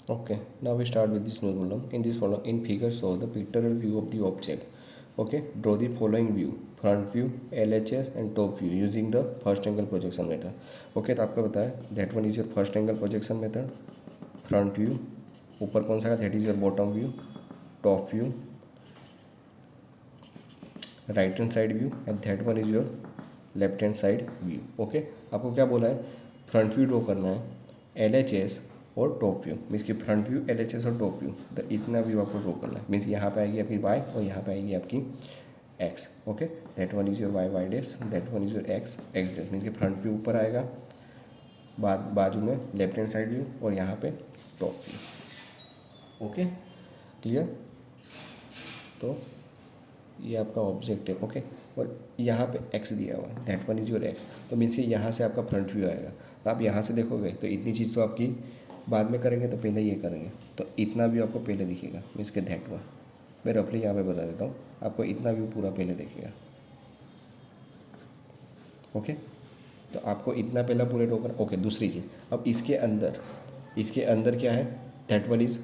Okay, now we start with this new problem. In this problem, in figure show the pictorial view of the object. Okay, draw the following view: front view, LHS and top view using the first angle projection method. Okay, तो आपका बताया that one is your first angle projection method. Front view, ऊपर कौन सा है? That is your bottom view. Top view, right hand side view and that one is your left hand side view. Okay, आपको क्या बोला है? Front view draw करना है, LHS और टॉप व्यू. मीन्स कि फ्रंट व्यू, LHS और top view, तो इतना व्यू आपको ड्रॉ करना है. मीन्स यहाँ पे आएगी आपकी y और यहाँ पे आएगी आपकी x. Okay, that one is your y dash, that one is your x dash. Means कि फ्रंट व्यू ऊपर आएगा, बाजू में लेफ्ट हैंड साइड व्यू और यहाँ पे टॉप व्यू. Okay, clear? तो ये आपका ऑब्जेक्ट है. ओके, और यहाँ पे x दिया हुआ है, that one is your x. तो मीन्स कि यहाँ से आपका फ्रंट व्यू आएगा. तो आप यहाँ से देखोगे तो इतनी चीज़ तो आपकी बाद में करेंगे, तो पहले ये करेंगे तो इतना व्यू आपको पहले दिखेगा. मीन्स कि दैट वन मैं रफली यहाँ पे बता देता हूँ, आपको इतना व्यू पूरा पहले दिखेगा. ओके, तो आपको इतना पहला पूरे ड्रॉ करना. ओके, दूसरी चीज़, अब इसके अंदर क्या है? That one is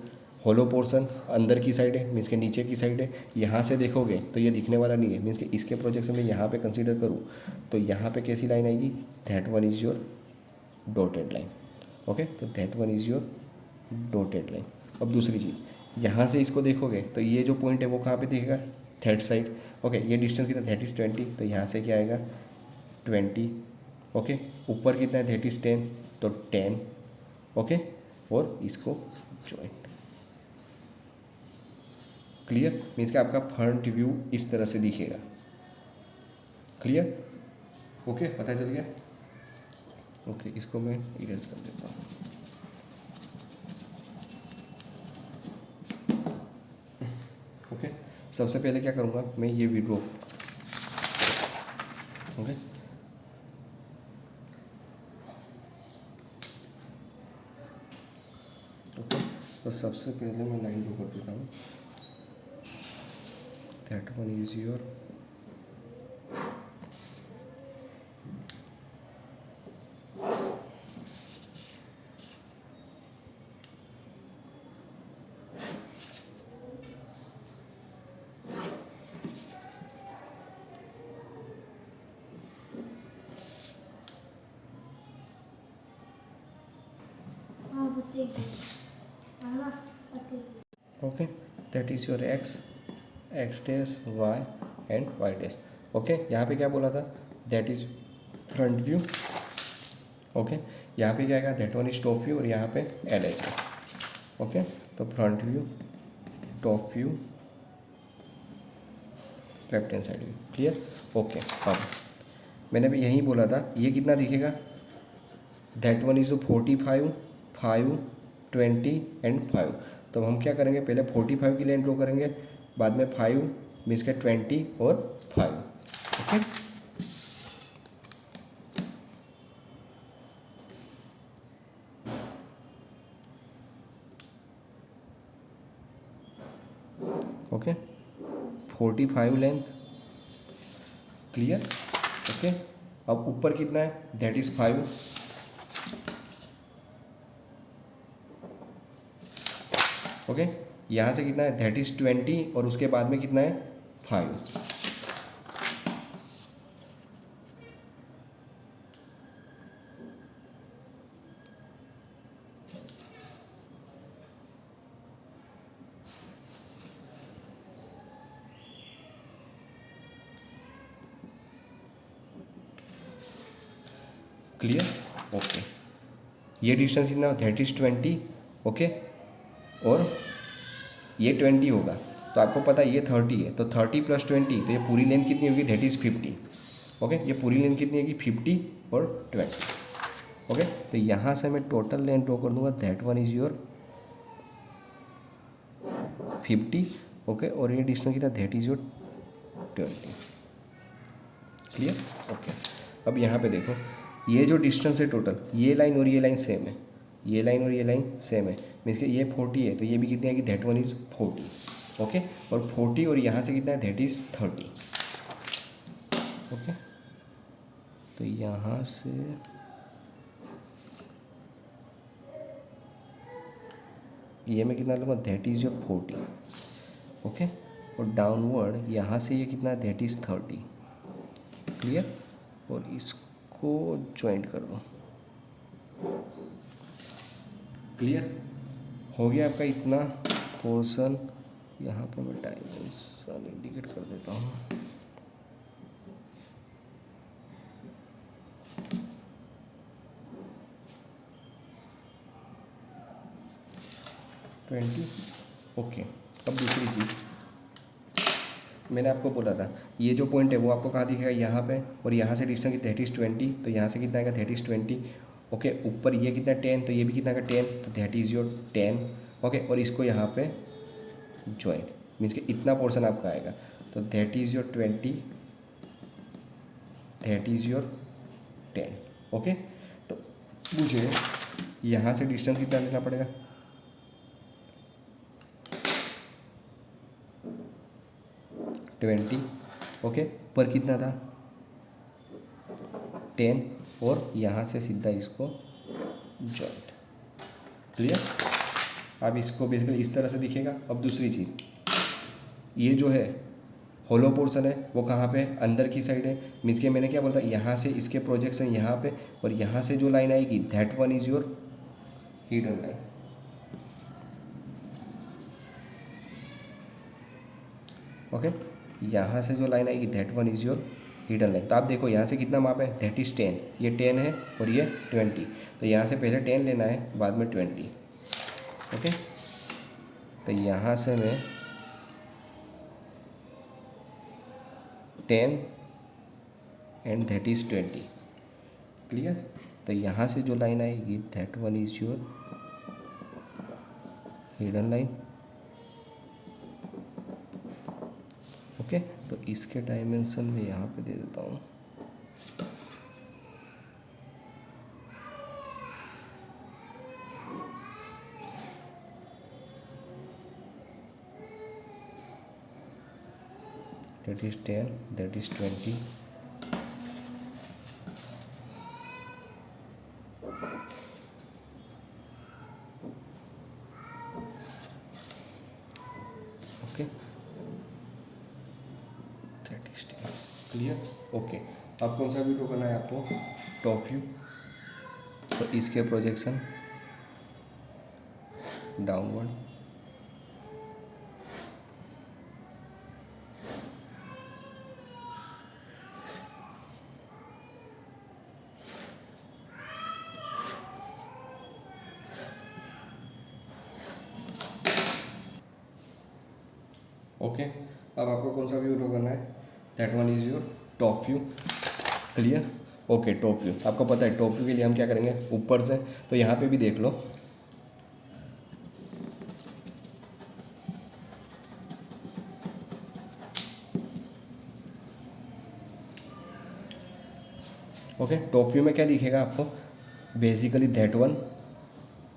hollow portion, अंदर की साइड है, मीन्स के नीचे की साइड है. यहाँ से देखोगे तो ये दिखने वाला नहीं है. मीन्स कि इसके प्रोजेक्शन में यहाँ पे कंसीडर करूँ तो यहाँ पे कैसी लाइन आएगी? That one is your dotted line. Okay, तो that one is your dotted line. अब दूसरी चीज़, यहाँ से इसको देखोगे तो ये जो पॉइंट है वो कहाँ पे दिखेगा? Third side. ओके, ये डिस्टेंस कितना? That is 20. तो यहाँ से क्या आएगा? 20. ओके, ऊपर कितना है? That is 10. तो 10. ओके, और इसको जॉइंट. क्लियर? मीन्स कि आपका फ्रंट व्यू इस तरह से दिखेगा. क्लियर? ओके, पता चल गया? ओके, इसको मैं इरेज कर देता हूँ. ओके, सबसे पहले क्या करूँगा मैं? ये वीडियो. ओके, ओके, तो सबसे पहले मैं लाइन ड्रॉ कर देता हूँ. That one is your okay, that is your x dash y and y dash. Okay, यहाँ पे क्या बोला था? That is front view. Okay, यहाँ पे क्या आएगा? That one is top view और यहाँ पे LHS. ओके, तो front view, top view, left hand side view. Clear? Okay, अब मैंने भी यही बोला था. ये कितना दिखेगा? That one is 45, 5, 20 and 5. तो हम क्या करेंगे? पहले 45 की लाइन ड्रॉ करेंगे, बाद में 5 मीन्स के 20 और 5. Okay, okay, 45 length. Clear? Okay, अब ऊपर कितना है? That is 5. ओके, यहाँ से कितना है? दैट इज़ 20 और उसके बाद में कितना है? 5. क्लियर? ओके, ये डिस्टेंस कितना? That is 20. ओके, और ये 20 होगा, तो आपको पता है ये 30 है, तो 30 + 20, तो ये पूरी लेंथ कितनी होगी? That is 50. ओके, ये पूरी लेंथ कितनी होगी? 50 और 20. ओके, तो यहाँ से मैं टोटल लेंथ ड्रॉ कर दूंगा. That one is your 50. Okay, और ये डिस्टेंस कितना? That is your 20. Clear? Okay, अब यहाँ पे देखो, ये जो डिस्टेंस है टोटल, ये लाइन और ये लाइन सेम है, ये लाइन और ये लाइन सेम है. मीन्स कि ये 40 है, तो ये भी कितनी आएगी? That one is 40. ओके, और 40 और यहाँ से कितना है? That is 30. ओके, तो यहाँ से ये मैं कितना लूँगा, दैट इज़ योर 40, ओके। और डाउनवर्ड यहाँ से ये कितना, दैट इज़ 30, क्लियर। और इसको ज्वाइंट कर दो, क्लियर हो गया आपका इतना पोर्शन। यहाँ पे मैं डायमेंशन इंडिकेट कर देता हूँ, ट्वेंटी, ओके। अब दूसरी चीज़ मैंने आपको बोला था, ये जो पॉइंट है वो आपको कहाँ दिखेगा, यहाँ पे, और यहाँ से डिस्टेंस की दैट इज़ 20, तो यहाँ से कितना आएगा, दैट इज़ 20, ओके। ऊपर ये कितना 10, तो ये भी कितना का 10, तो दैट इज़ योर 10, ओके। और इसको यहाँ पे ज्वाइंट, मीन्स कि इतना पोर्शन आपका आएगा, तो that is your 20, that is your 10, okay. तो मुझे यहाँ से डिस्टेंस कितना लेना पड़ेगा, 20, ओके। पर कितना था, 10, और यहाँ से सीधा इसको जॉइंट, क्लियर। अब इसको बेसिकली इस तरह से दिखेगा। अब दूसरी चीज़, ये जो है होलो पोर्शन है वो कहाँ पे, अंदर की साइड है, मीन्स के मैंने क्या बोला था, यहाँ से इसके प्रोजेक्शन यहाँ पे, और यहाँ से जो लाइन आएगी that one is your hidden line, okay. यहाँ से जो लाइन आएगी that one is your hidden line. तो आप देखो यहाँ से कितना माप है, दैट इज़ 10, ये 10 है और ये 20, तो यहाँ से पहले 10 लेना है, बाद में 20, ओके। तो यहाँ से मैं 10 एंड दैट इज़ 20, क्लियर। तो यहाँ से जो लाइन आएगी that one is your hidden line, okay. तो इसके डायमेंशन में यहाँ पे दे देता हूँ, that is 10, that is 20, okay, that is 10, clear, okay. अब कौन सा व्यू ड्रॉ करना है आपको, टॉप व्यू। तो इसके प्रोजेक्शन डाउनवर्ड, ओके। अब आपको कौन सा व्यू ड्रॉ करना है, that one is your top view, clear, okay. Top view आपको पता है, टॉप व्यू के लिए हम क्या करेंगे, ऊपर से, तो यहाँ पे भी देख लो, ओके। टॉप व्यू में क्या दिखेगा आपको, बेसिकली दैट वन,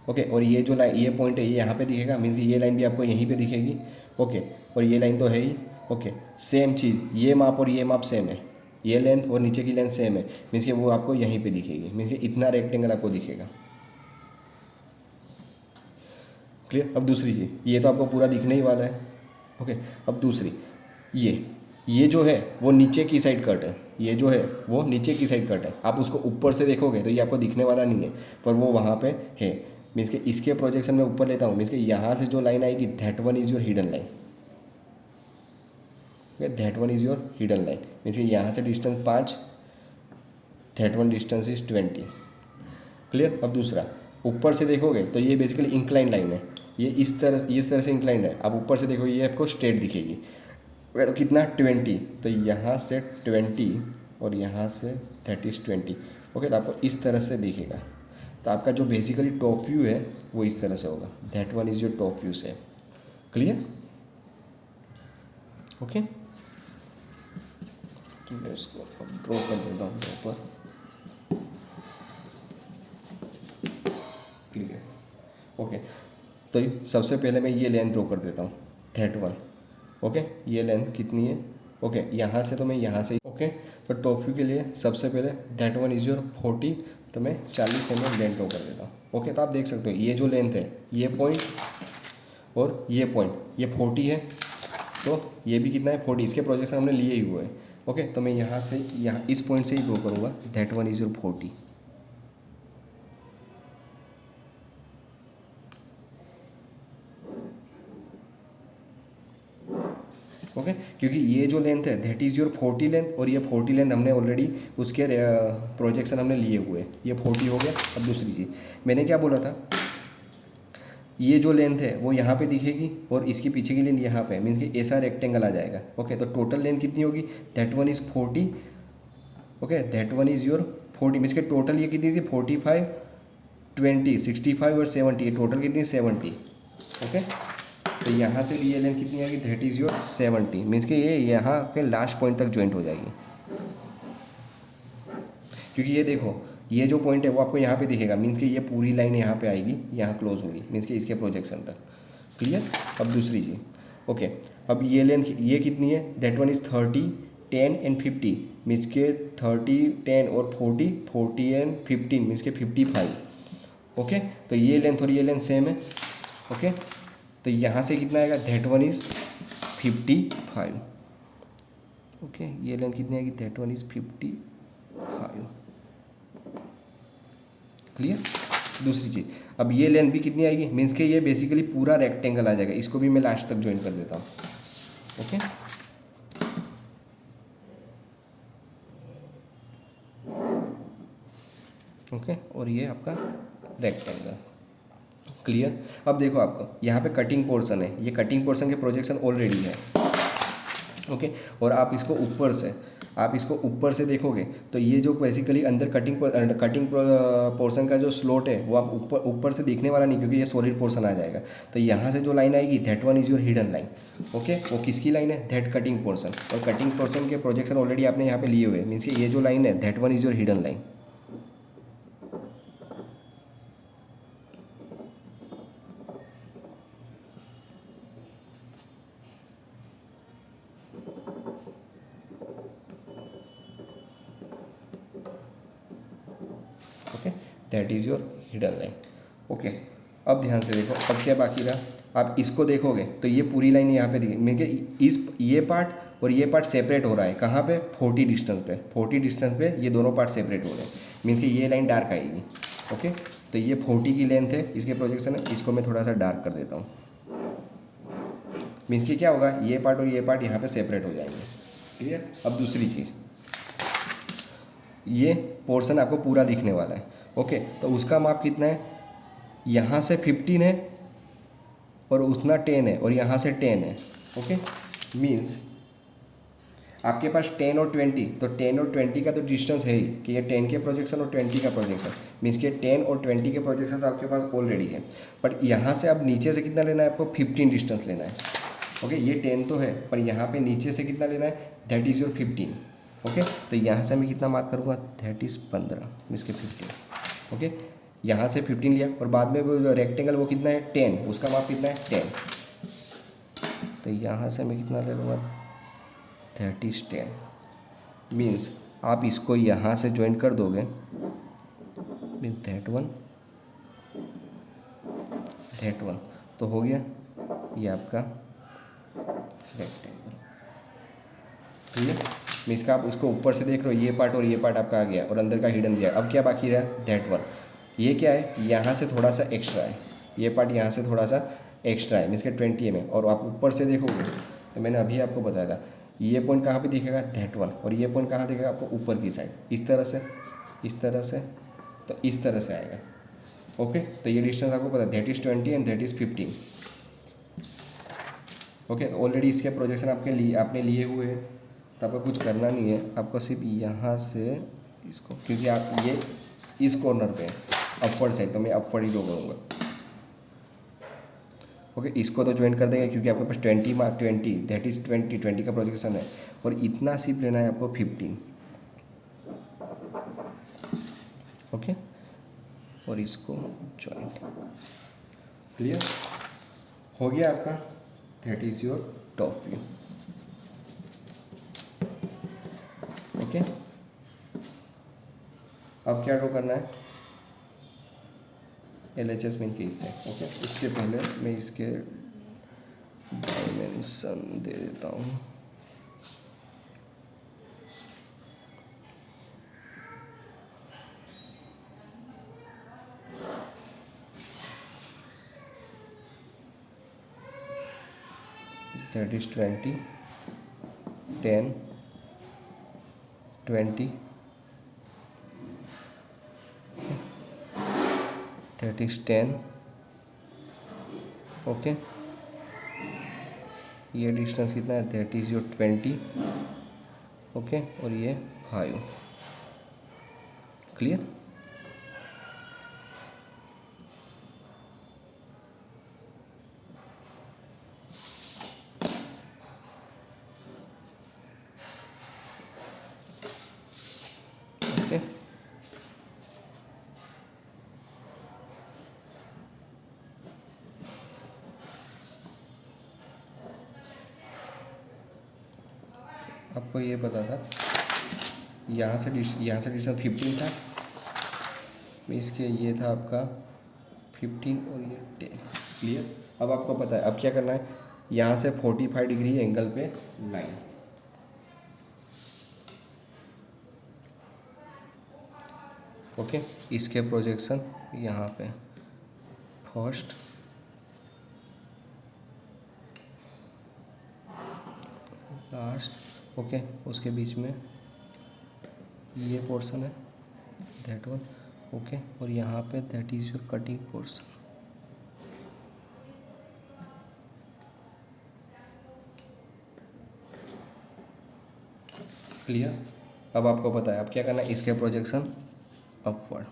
ओके। और ये जो लाइन, ये पॉइंट है, ये यहाँ पे दिखेगा, मीन्स कि ये लाइन भी आपको यहीं पे दिखेगी, ओके। और ये लाइन तो है ही, ओके। सेम चीज़, ये माप और ये माप सेम है, ये लेंथ और नीचे की लेंथ सेम है, मीन्स कि वो आपको यहीं पे दिखेगी, मीन्स कि इतना रेक्टेंगल आपको दिखेगा, क्लियर। अब दूसरी चीज़, ये तो आपको पूरा दिखने ही वाला है, ओके। अब दूसरी, ये जो है वो नीचे की साइड कट है, ये जो है वो नीचे की साइड कट है, आप उसको ऊपर से देखोगे तो ये आपको दिखने वाला नहीं है, पर वो वहाँ पे है, मीन्स कि इसके प्रोजेक्शन में ऊपर लेता हूँ, मीन्स कि यहाँ से जो लाइन आएगी that one is your hidden line, that one is your hidden line, means कि यहाँ से distance 5, that one distance is 20, clear. अब दूसरा, ऊपर से देखोगे तो ये बेसिकली इंक्लाइन लाइन है, ये इस तरह से इंक्लाइंड है, आप ऊपर से देखोगे ये आपको स्ट्रेट दिखेगी, तो कितना 20, तो यहाँ से 20 और यहाँ से दैट इज़ 20, ओके। तो आपको इस तरह से दिखेगा, तो आपका जो बेसिकली टॉप व्यू है वो इस तरह से होगा, that one is your top view से, क्लियर, ओके। तो मैं इसको अब ड्रॉ कर देता हूँ ऊपर, क्लियर, ओके। तो सबसे पहले मैं ये लेंथ ड्रॉ कर देता हूँ, दैट वन, ओके। ये लेंथ कितनी है, ओके। यहाँ से तो मैं यहाँ से, ओके। तो टॉप व्यू के लिए सबसे पहले दैट वन इज़ योर 40, तो मैं 40 mm लेंथ ड्रॉ कर देता हूँ, ओके। तो आप देख सकते हो ये जो लेंथ है, ये पॉइंट और ये पॉइंट ये 40 है, तो ये भी कितना है 40, इसके प्रोजेक्शन हमने लिए ही हुए हैं। ओके, तो मैं यहाँ से यहाँ इस पॉइंट से ही ड्रॉ करूँगा, that one is your 40। Okay, क्योंकि ये जो लेंथ है दैट इज़ योर 40 लेंथ, और ये 40 लेंथ हमने ऑलरेडी उसके प्रोजेक्शन हमने लिए हुए हैं, ये 40 हो गया। अब दूसरी चीज़ मैंने क्या बोला था, ये जो लेंथ है वो यहाँ पे दिखेगी और इसके पीछे की लेंथ यहाँ पे, मीन्स कि ऐसा रेक्टेंगल आ जाएगा। ओके, तो टोटल लेंथ कितनी होगी, that one is 40। Okay, that one is your 40, means के टोटल ये कितनी थी 45, 20, 65 और 70, ये टोटल कितनी 70। ओके, तो यहाँ से भी ये लेंथ कितनी आएगी, दैट इज़ योर 70, मीन्स कि ये यहाँ के लास्ट पॉइंट तक ज्वाइंट हो जाएगी। क्योंकि ये देखो ये जो पॉइंट है वो आपको यहाँ पे दिखेगा, मीन्स कि ये पूरी लाइन यहाँ पे आएगी, यहाँ क्लोज होगी, मीन्स कि इसके प्रोजेक्शन तक। क्लियर। अब दूसरी चीज़, ओके, अब ये लेंथ ये कितनी है, that one is 30, 10 and 50, means के 30, 10 और 40, 40 एंड 15, मीन्स के 55। ओके, तो ये लेंथ और ये लेंथ सेम है। ओके, तो यहाँ से कितना आएगा, दैट वन इज़ 55। ओके, ये लेंथ कितनी आएगी, दैट वन इज़ 55। क्लियर। दूसरी चीज़, अब ये लेंथ भी कितनी आएगी, मीन्स के ये बेसिकली पूरा रेक्टेंगल आ जाएगा, इसको भी मैं लास्ट तक ज्वाइन कर देता हूँ। ओके, ओके, और ये आपका रेक्टेंगल। क्लियर। अब देखो आपको यहाँ पे कटिंग पोर्शन है, ये कटिंग पोर्शन के प्रोजेक्शन ऑलरेडी है। ओके, और आप इसको ऊपर से देखोगे तो ये जो बेसिकली अंदर कटिंग पोर्शन का जो स्लोट है वो आप ऊपर से दिखने वाला नहीं, क्योंकि ये सॉलिड पोर्शन आ जाएगा। तो यहाँ से जो लाइन आएगी that one is your hidden line. Okay, वो किसकी लाइन है, दैट कटिंग पोर्शन, और कटिंग पोर्शन के प्रोजेक्शन ऑलरेडी आपने यहाँ पे लिए हुए, मीन्स कि ये जो लाइन है that one is your hidden line. Okay, that is your hidden line. Okay, अब ध्यान से देखो, अब क्या बाकी रहा, आप इसको देखोगे तो ये पूरी लाइन यहाँ पे दिखी, मीन के ये पार्ट और ये पार्ट सेपरेट हो रहा है कहाँ पे, 40 डिस्टेंस पे, 40 डिस्टेंस पे ये दोनों पार्ट सेपरेट हो रहे हैं, मीन्स कि ये लाइन डार्क आएगी। ओके, तो ये 40 की लेंथ है, इसके प्रोजेक्शन है, इसको मैं थोड़ा सा डार्क कर देता हूँ, मीन्स कि क्या होगा, ये पार्ट और ये पार्ट यहाँ पे सेपरेट हो जाएंगे। क्लियर। अब दूसरी चीज़, ये पोर्शन आपको पूरा दिखने वाला है। ओके, तो उसका माप कितना है, यहाँ से 15 है और उतना 10 है, और यहाँ से 10 है। ओके, मीन्स आपके पास 10 और 20, तो 10 और 20 का तो डिस्टेंस है ही, कि ये 10 के प्रोजेक्शन और 20 का प्रोजेक्शन, मीन्स कि 10 और 20 के प्रोजेक्शन तो आपके पास ऑलरेडी है। बट यहाँ से अब नीचे से कितना लेना है आपको, 15 डिस्टेंस लेना है। ओके, ये 10 तो है, पर यहाँ पे नीचे से कितना लेना है, दैट इज़ योर 15। ओके, तो यहाँ से मैं कितना मार्क करूँगा, दैट इज़ 15, मीन्स के 15। ओके, यहाँ से 15 लिया, और बाद में वो जो रेक्टेंगल वो कितना है 10, उसका माप कितना है 10, तो यहाँ से मैं कितना ले लूँगा, दैट इज़ 10। मीन्स आप इसको यहाँ से ज्वाइन कर दोगे, मीन्स दैट वन तो हो गया ये आपका रेक्टेंगल। ठीक है, मीन्स का आप उसको ऊपर से देख रहे हो, ये पार्ट और ये पार्ट आपका आ गया, और अंदर का हिडन गया। अब क्या बाकी रहा, दैट वन, ये क्या है, यहाँ से थोड़ा सा एक्स्ट्रा है, ये पार्ट यहाँ से थोड़ा सा एक्स्ट्रा है, मीन्स के 20 mm, और आप ऊपर से देखोगे तो मैंने अभी आपको बताया था, ये पॉइंट कहाँ पे दिखेगा, दैट वन, और ये पॉइंट कहाँ दिखेगा आपको, ऊपर की साइड, इस तरह से, तो इस तरह से आएगा। ओके, तो ये डिस्टेंस आपको पता है, that is 20 and that is 15। Okay, already इसके प्रोजेक्शन आपने लिए हुए हैं, तो आपको कुछ करना नहीं है, आपको सिर्फ यहाँ से इसको, क्योंकि आप ये इस कॉर्नर पे अपवर्ड साइड, तो मैं अपवर्ड ही ड्रॉ करूँगा। ओके, इसको तो ज्वाइन कर देंगे, क्योंकि आपके पास 20 दैट इज़ 20 का प्रोजेक्शन है, और इतना सिर्फ लेना है आपको 15। ओके, और इसको ज्वाइंट। क्लियर हो गया आपका, that is your top view. Okay, अब क्या ड्रॉ करना है, LHS में के इससे। ओके, उसके पहले मैं इसके डायमेंशन दे देता हूँ, that is 20, 10, 20, that is 10। Okay, ये डिस्टेंस कितना है, दैट इज योर 20। ओके, और ये 5। क्लियर? ओके, आपको ये पता था यहाँ से डिस्टेंस 15 था, इसके ये था आपका 15 और ये 10। क्लियर? अब आपको पता है अब क्या करना है, यहाँ से 45 डिग्री एंगल पे लाइन। ओके, इसके प्रोजेक्शन यहाँ पे फर्स्ट, लास्ट। ओके, उसके बीच में ये पोर्शन है, दैट वन। ओके, और यहाँ पे that is your cutting portion. Clear? अब आपको पता है अब क्या करना है, इसके प्रोजेक्शन अपवर्ड।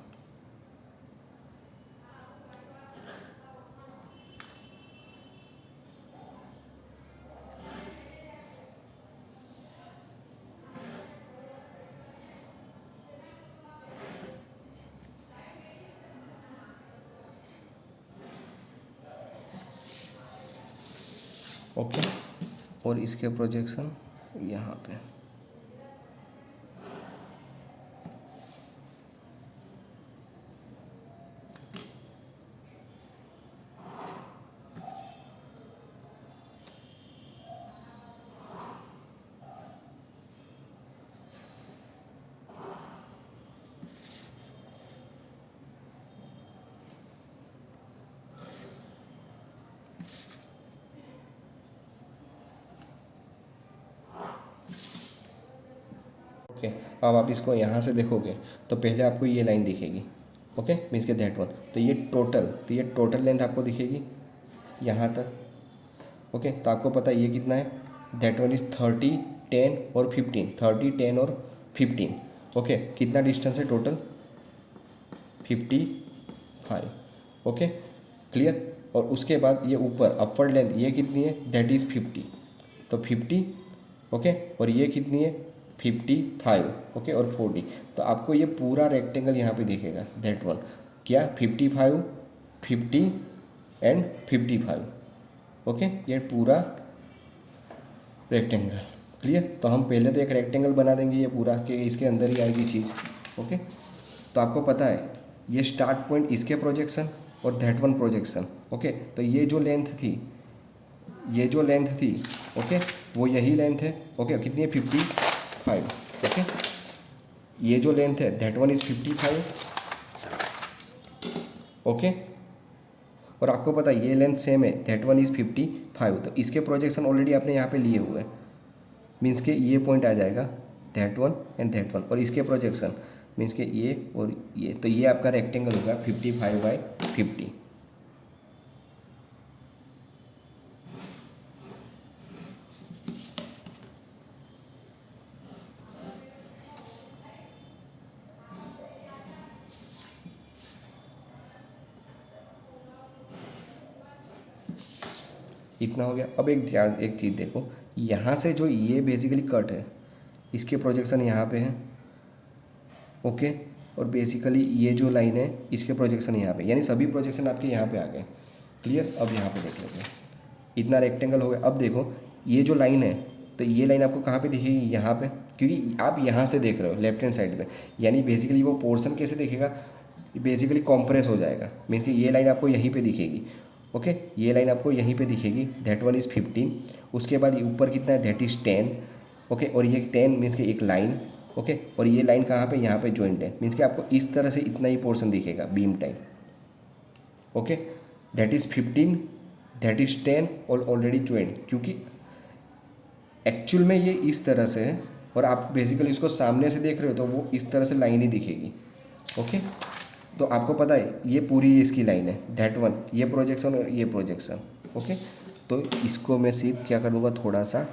ओके, और इसके प्रोजेक्शन यहाँ पे। ओके, अब आप इसको यहाँ से देखोगे तो पहले आपको ये लाइन दिखेगी। ओके, मीन्स के दैट वन। तो ये टोटल लेंथ आपको दिखेगी यहाँ तक। ओके, तो आपको पता है ये कितना है, दैट वन इज़ 30, 10 और 15। 30, 10 और 15। ओके, कितना डिस्टेंस है टोटल, 55। Okay, clear? और उसके बाद ये ऊपर अपवर्ड लेंथ ये कितनी है, दैट इज़ 50। तो 50। ओके, और ये कितनी है, 55। ओके, और 40। तो आपको ये पूरा रेक्टेंगल यहाँ पे दिखेगा, दैट वन। क्या, 55, 50 एंड 55। ओके, ये पूरा रेक्टेंगल। क्लियर? तो हम पहले तो एक रेक्टेंगल बना देंगे ये पूरा, कि इसके अंदर ही आएगी चीज़। ओके, तो आपको पता है ये स्टार्ट पॉइंट इसके प्रोजेक्शन और दैट वन प्रोजेक्शन। ओके, तो ये जो लेंथ थी, ओके, वो यही लेंथ है। ओके, कितनी है, 55। ओके, ये जो लेंथ है दैट वन इज़ 55। ओके, और आपको पता है ये लेंथ सेम है, दैट वन इज़ 55। तो इसके प्रोजेक्शन ऑलरेडी आपने यहाँ पे लिए हुए हैं, मीन्स के ये पॉइंट आ जाएगा, that one and that one. और इसके प्रोजेक्शन मीन्स के ये और ये, तो ये आपका रेक्टेंगल होगा 55/50। इतना हो गया। अब एक चीज़ देखो, यहाँ से जो ये बेसिकली कट है, इसके प्रोजेक्शन यहाँ पे है। ओके, और बेसिकली ये जो लाइन है इसके प्रोजेक्शन यहाँ पे, यानी सभी प्रोजेक्शन आपके यहाँ पे आ गए। क्लियर? अब यहाँ पे देख लेते हैं, इतना रेक्टेंगल हो गया। अब देखो ये जो लाइन है, तो ये लाइन आपको कहाँ पे दिखेगी, यहाँ पे, क्योंकि आप यहाँ से देख रहे हो लेफ्ट हैंड साइड पे। यानी बेसिकली वो पोर्शन कैसे दिखेगा, बेसिकली कॉम्प्रेस हो जाएगा, मीन्स कि ये लाइन आपको यहीं पे दिखेगी। ओके, ये लाइन आपको यहीं पे दिखेगी, दैट वन इज़ 15। उसके बाद ये ऊपर कितना है, दैट इज़ 10। ओके, और ये 10 मीन्स कि एक लाइन। ओके, और ये लाइन कहाँ पे, यहाँ पे जॉइंट है, मीन्स कि आपको इस तरह से इतना ही पोर्शन दिखेगा beam type. Okay, that is 15, that is 10 और ऑलरेडी ज्वाइंट, क्योंकि एक्चुअल में ये इस तरह से है और आप बेसिकली इसको सामने से देख रहे हो तो वो इस तरह से लाइन ही दिखेगी। ओके, तो आपको पता है ये पूरी इसकी लाइन है, दैट वन, ये प्रोजेक्शन और ये प्रोजेक्शन। ओके, तो इसको मैं सिर्फ क्या करूँगा, थोड़ा सा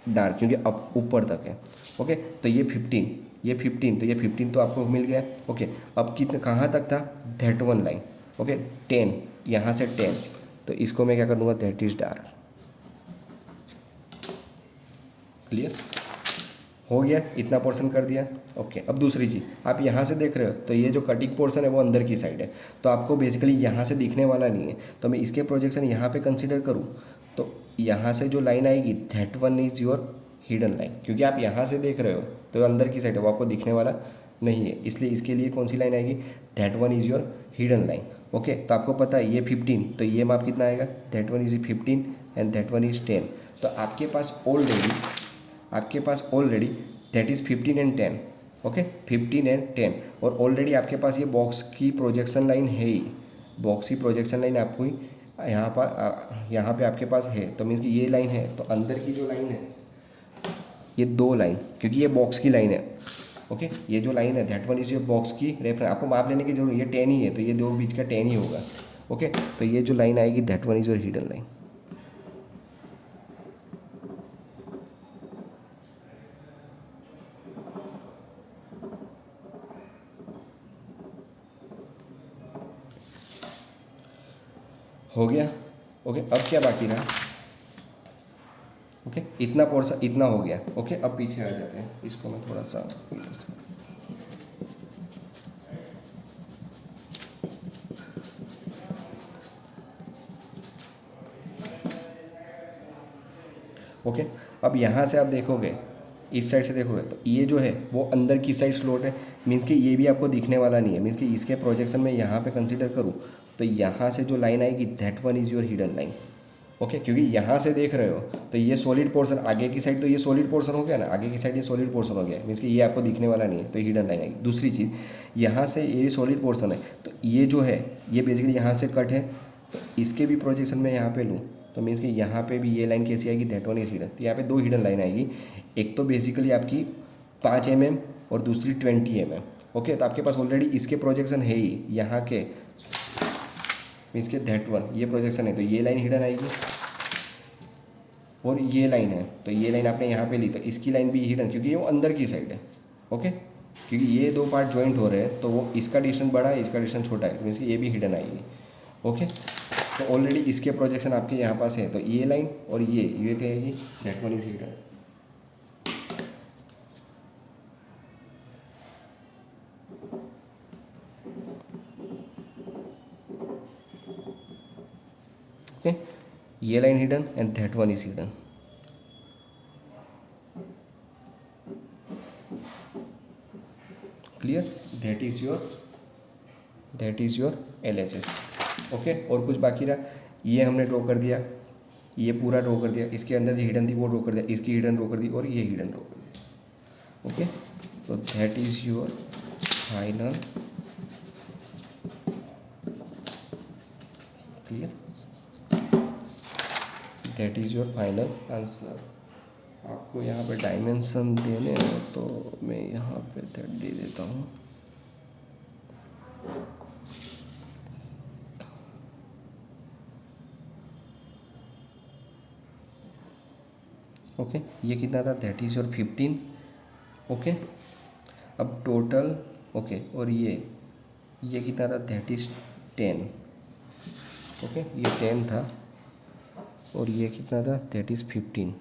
डार्क, क्योंकि अब ऊपर तक है। ओके, तो ये 15, ये 15, तो ये 15 तो आपको मिल गया। ओके, अब कितना कहाँ तक था, दैट वन लाइन। ओके, 10, यहाँ से 10, तो इसको मैं क्या कर दूँगा, दैट इज़ डार्क। क्लियर हो गया, इतना पोर्शन कर दिया। ओके, अब दूसरी चीज़, आप यहाँ से देख रहे हो तो ये जो कटिंग पोर्शन है वो अंदर की साइड है, तो आपको बेसिकली यहाँ से दिखने वाला नहीं है, तो मैं इसके प्रोजेक्शन यहाँ पे कंसीडर करूँ तो यहाँ से जो लाइन आएगी, that one is your hidden line, क्योंकि आप यहाँ से देख रहे हो तो अंदर की साइड है, वो आपको दिखने वाला नहीं है, इसलिए इसके लिए कौन सी लाइन आएगी, that one is your hidden line. Okay, तो आपको पता है ये 15, तो ये माप कितना आएगा, that one is 15 and that one is 10। तो आपके पास already that is 15 and 10। Okay, 15 and 10, और ऑलरेडी आपके पास ये बॉक्स की प्रोजेक्शन लाइन है ही, बॉक्स की प्रोजेक्शन लाइन आपको यहाँ पे आपके पास है, तो मीन्स कि ये लाइन है, तो अंदर की जो लाइन है ये दो लाइन, क्योंकि ये बॉक्स की लाइन है। ओके, ये जो लाइन है that one is your box की रेफरेंस, आपको माप लेने की जरूरत, ये 10 ही है तो ये दो बीच का 10 ही होगा। ओके, तो ये जो लाइन आएगी that one is your hidden line. हो गया। ओके, अब क्या बाकी रहा, ओके, इतना पोर्शन इतना हो गया। ओके, अब पीछे आ जाते हैं, इसको मैं थोड़ा सा ओके, अब यहाँ से आप देखोगे, इस साइड से देखोगे तो ये जो है वो अंदर की साइड स्लोट है, मीन्स कि ये भी आपको दिखने वाला नहीं है, मीन्स कि इसके प्रोजेक्शन में यहाँ पे कंसीडर करूँ तो यहाँ से जो लाइन आएगी that one is your hidden line. Okay, क्योंकि यहाँ से देख रहे हो तो ये सॉलिड पोर्शन आगे की साइड, तो ये सॉलिड पोर्शन हो गया ना, आगे की साइड ये सॉलिड पोर्शन हो गया, मीन्स कि ये आपको दिखने वाला नहीं है, तो हिडन लाइन आएगी। दूसरी चीज़, यहाँ से ये सॉलिड पोर्शन है तो ये जो है ये बेसिकली यहाँ से कट है, तो इसके भी प्रोजेक्शन में यहाँ पे लूँ तो मीन्स कि यहाँ पे भी ये लाइन कैसी आएगी, दैट वन इज हिडन। तो यहाँ पे दो हिडन लाइन आएगी, एक तो बेसिकली आपकी 5 mm और दूसरी 20 mm। ओके, तो आपके पास ऑलरेडी इसके प्रोजेक्शन है ही यहाँ के, मीन्स के दैट वन ये प्रोजेक्शन है, तो ये लाइन हिडन आएगी और ये लाइन है, तो ये लाइन आपने यहाँ पे ली तो इसकी लाइन भी हिडन, क्योंकि ये वो अंदर की साइड है। ओके, क्योंकि ये दो पार्ट ज्वाइंट हो रहे हैं तो वो इसका डिस्टेंस बड़ा है, इसका डिस्टेंस छोटा है, तो मीन्स कि ये भी हिडन आएगी। ओके, तो ऑलरेडी इसके प्रोजेक्शन आपके यहाँ पास है, तो ये लाइन और ये क्या आएगी, that one is hidden. Okay, ये line hidden and that one is hidden. Clear, that is your LHS। Okay, और कुछ बाकी रहा, ये हमने ड्रॉ कर दिया, ये पूरा ड्रॉ कर दिया, इसके अंदर जो हिडन थी वो ड्रॉ कर दिया, इसकी हिडन ड्रॉ कर दी और ये हिडन ड्रॉ कर दिया। ओके, तो that is your final. Clear, that is your final answer. आपको यहाँ पे डायमेंशन देने हैं तो मैं यहाँ पे दैट दे देता हूँ। ओके, ये कितना था, दैट इज़ योर 15। ओके, अब टोटल, ओके, और ये कितना था, दैट इज़ 10। ओके, ये 10 था और ये कितना था, that is 15,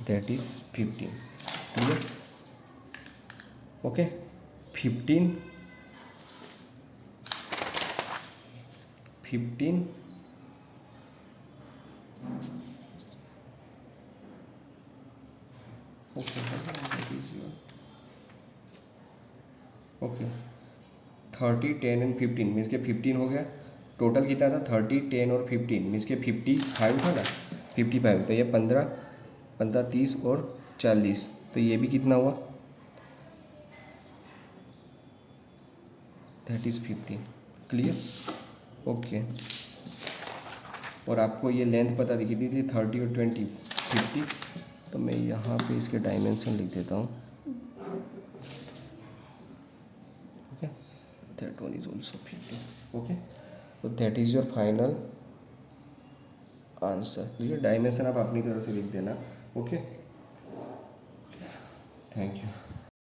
that is 15। Clear, okay, 15, 15, okay, that is your, okay, 30, 10 and 15 means के 15 हो गया। टोटल कितना था 30, 10 और 15 मीन्स के 55 था ना, 55। तो ये 15, 15, 30 और 40, तो ये भी कितना हुआ, दैट इज़ 15। Clear, okay. और आपको ये लेंथ पता थी कितनी थी, 30 और 20 50। तो मैं यहाँ पे इसके डायमेंशन लिख देता हूँ, okay, that one is also 50, okay. तो that is your final answer. Clear, dimension आप अपनी तरह से लिख देना, ओके। Thank you.